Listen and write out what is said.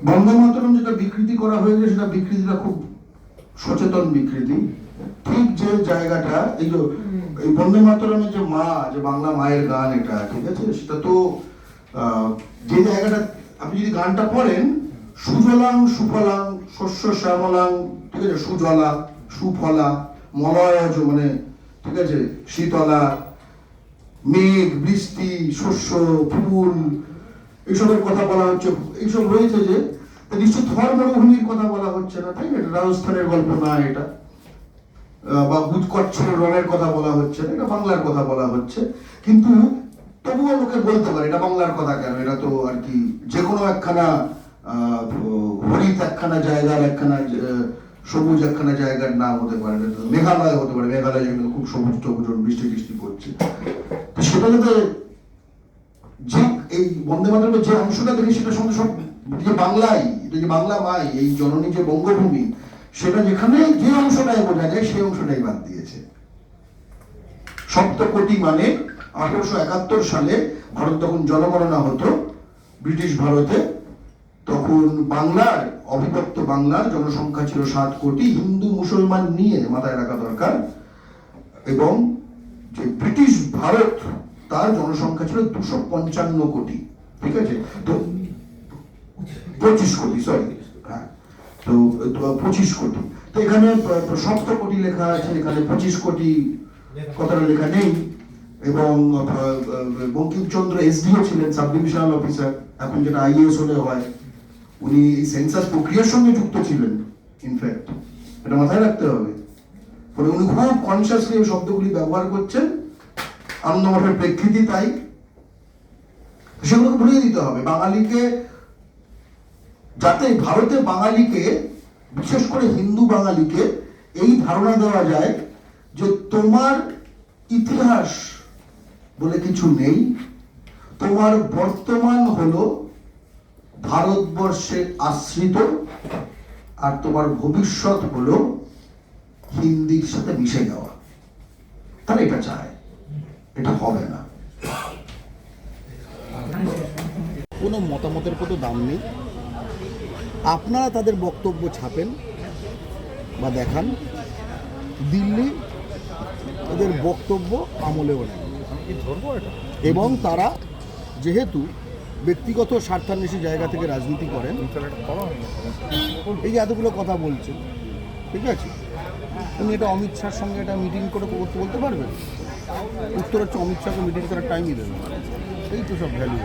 বন্দে মাতরম যেটা বিকৃতি করা হয়েছে সেটা বিকৃতিটা খুব সচেতন বিকৃতি। ঠিক যে জায়গাটা এই যে এই বন্দে মাতরমের যে মা, যে বাংলা মায়ের গান, এটা ঠিক আছে, সেটা তো যে জায়গাটা আপনি যদি গানটা পড়েন, সুজলাং সুফলাং শস্য শ্যামলাং, ঠিক আছে, সুজলা সুফলা মলয়জ, মানে ঠিক আছে, শীতলা, মেঘ বৃষ্টি শস্য ফুল, এইসবের কথা বলা হচ্ছে, এইসব রয়েছে। যে নিশ্চয় থর মরুভূমির কথা বলা হচ্ছে না, তাই না? এটা রাজস্থানের গল্প না, এটা বা গুজকচ্ছের রঙের কথা বলা হচ্ছে না, এটা বাংলার কথা বলা হচ্ছে। কিন্তু তবুও লোকে বলতে পারে এটা বাংলার কথা কেন, এটা তো আর কি যে কোনো একখানা হরিত একখানা জায়গার, একখানা সবুজ একখানা জায়গার নাম হতে পারে, মেঘালয় হতে পারে, মেঘালয় যেখানে খুব সবুজ সবুজ বৃষ্টি বৃষ্টি পড়ছে। তো সেটা যাতে যে এই বন্দে মাতরমের যে অংশটা দেখি সেটার সঙ্গে সব যে বাংলায়, এটা যে বাংলা মাই, এই জননী যে বঙ্গভূমি, সেটা যেখানে যে অংশটাই বোঝা যায় সেই অংশটাই বাদ দিয়েছে। সপ্তকোটি মানে 1871 সালে ভারত তখন জনগণনা হতো ব্রিটিশ ভারতে, তখন বাংলার অবিভক্ত বাংলার জনসংখ্যা ছিল 7 কোটি, হিন্দু মুসলমান নিয়ে মাথায় রাখা দরকার। এবং যে ব্রিটিশ ভারত, তার জনসংখ্যা ছিল 255 কোটি, ঠিক আছে, তো 25 কোটি, সরি, হ্যাঁ, তো 25 কোটি। তো এখানে 7 কোটি লেখা আছে, এখানে 25 কোটি কথাটা লেখা নেই। এবং বঙ্কিমচন্দ্র এসডিও ছিলেন, সাব ডিভিশনাল অফিসার, এখন যেটা আইএএস হলে হয়, উনি এই সেন্সাস প্রক্রিয়ার সঙ্গে যুক্ত ছিলেন ইনফ্যাক্ট, এটা মাথায় রাখতে হবে। ফলে উনি খুব কনসিয়াসলি এই শব্দগুলি ব্যবহার করছেন, আনন্দমঠের প্রেক্ষিতই তাই। সেগুলোকে ভুলিয়ে দিতে হবে বাঙালিকে, যাতে ভারতে বাঙালিকে, বিশেষ করে হিন্দু বাঙালিকে এই ধারণা দেওয়া যায় যে তোমার ইতিহাস বলে কিছু নেই, তোমার বর্তমান হলো ভারতবর্ষে আশ্রিত, আর তোমার ভবিষ্যৎ হলো হিন্দির সাথে মিশে যাওয়া। তাহলে এটা চায়, এটা হবে না। কোনো মতামতের কোনো দাম নেই, আপনারা তাদের বক্তব্য ছাপেন বা দেখান, দিল্লি তাদের বক্তব্য আমলেও নেয়। এবং তারা যেহেতু ব্যক্তিগত স্বার্থান্বেষী জায়গা থেকে রাজনীতি করেন, এই যে এতগুলো কথা বলছেন, ঠিক আছে, উনি এটা অমিত শাহর সঙ্গে একটা মিটিং করে বলতে পারবেন? উত্তর হচ্ছে অমিত শাহকে মিটিং করার টাইমই দেবেন, এই তো সব ভ্যালু।